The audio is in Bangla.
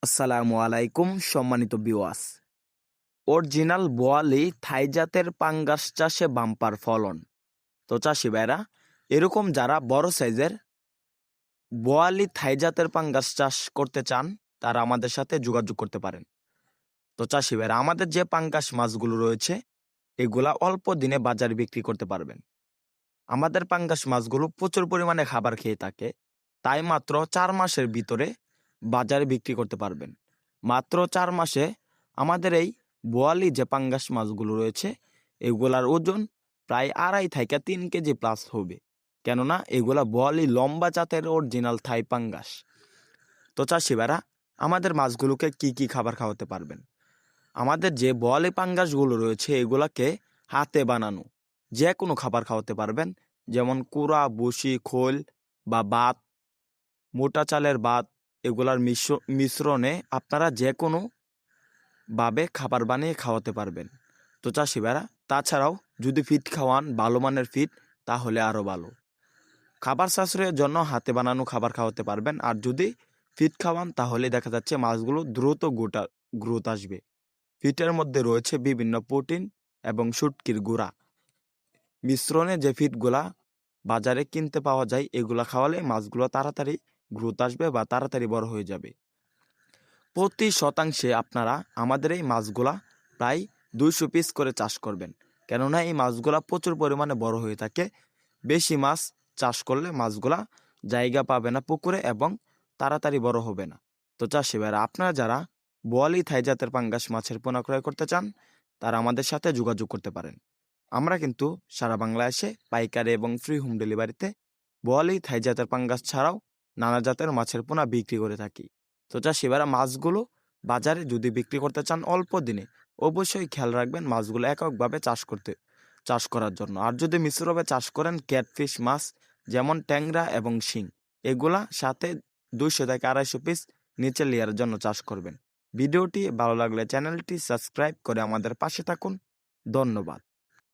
আসসালামু আলাইকুম সম্মানিত ভিউয়ার্স। অরিজিনাল বোয়ালি থাই জাতের পাঙ্গাস চাষে বাম্পার ফলন। তো চাষি ভাইরা, এরকম যারা বড় সাইজের বোয়ালি থাই জাতের পাঙ্গাস চাষ করতে চান তারা আমাদের সাথে যোগাযোগ করতে পারেন। তো চাষি ভাইরা, আমাদের যে পাঙ্গাস মাছগুলো রয়েছে এগুলা অল্প দিনে বাজারে বিক্রি করতে পারবেন। আমাদের পাঙ্গাস মাছগুলো প্রচুর পরিমাণে খাবার খেয়ে থাকে, তাই মাত্র 4 মাসের ভিতরে বাজারে বিক্রি করতে পারবেন। মাত্র 4 মাসে আমাদের এই বোয়ালি যে পাঙ্গাস মাছগুলো রয়েছে এগুলার ওজন প্রায় 2.5 থেকে 3 কেজি প্লাস হবে, কেননা এগুলা বোয়ালি লম্বা জাতের অরিজিনাল থাই পাঙ্গাস। তো চাষি ভাইরা, আমাদের মাছগুলোকে কি কি খাবার খাওয়াতে পারবেন? আমাদের যে বোয়ালি পাঙ্গাসগুলো রয়েছে এগুলাকে হাতে বানানো যে কোনো খাবার খাওয়াতে পারবেন, যেমন কুড়া, বসি, খোল বা ভাত, মোটা চালের ভাত, এগুলার মিশ্রণে আপনারা যে কোনো ভাবে খাবার বানিয়ে খাওয়াতে পারবেন। তো চাষি ভাইরা, তাছাড়াও যদি ফিট খাওয়ান, ভালো মানের ফিট, তাহলে আরও ভালো। খাবার সাশ্রয়ের জন্য হাতে বানানো খাবার খাওয়াতে পারবেন, আর যদি ফিট খাওয়ান তাহলে দেখা যাচ্ছে মাছগুলো দ্রুত গ্রোথ আসবে। ফিটের মধ্যে রয়েছে বিভিন্ন প্রোটিন এবং শুটকির গুঁড়া মিশ্রণে যে ফিটগুলা বাজারে কিনতে পাওয়া যায়, এগুলা খাওয়ালে মাছগুলো তাড়াতাড়ি গ্রোথ আসবে বা তাড়াতাড়ি বড় হয়ে যাবে। প্রতি শতাংশে আপনারা আমাদের এই মাছগুলা প্রায় 200 পিস করে চাষ করবেন, কেননা এই মাছগুলা প্রচুর পরিমাণে বড় হয়ে থাকে। বেশি মাছ চাষ করলে মাছগুলা জায়গা পাবে না পুকুরে এবং তাড়াতাড়ি বড় হবে না। তো চাষি ভাইরা, আপনারা যারা বোয়ালি থাই জাতের পাঙ্গাস মাছের পোনা ক্রয় করতে চান তারা আমাদের সাথে যোগাযোগ করতে পারেন। আমরা কিন্তু সারা বাংলাদেশে পাইকারি এবং ফ্রি হোম ডেলিভারিতে বোয়ালি থাই জাতের পাঙ্গাস ছাড়াও নানা জাতের মাছের পোনা বিক্রি করে থাকি। তো চাষি ভাইরা, মাছগুলো বাজারে যদি বিক্রি করতে চান অল্প দিনে, অবশ্যই খেয়াল রাখবেন মাছগুলো এককভাবে চাষ করার জন্য। আর যদি মিশ্রভাবে চাষ করেন ক্যাটফিশ মাছ যেমন ট্যাংরা এবং শিং, এগুলা সাথে 200 থেকে 250 পিস নিচে লেয়ারের জন্য চাষ করবেন। ভিডিওটি ভালো লাগলে চ্যানেলটি সাবস্ক্রাইব করে আমাদের পাশে থাকুন। ধন্যবাদ।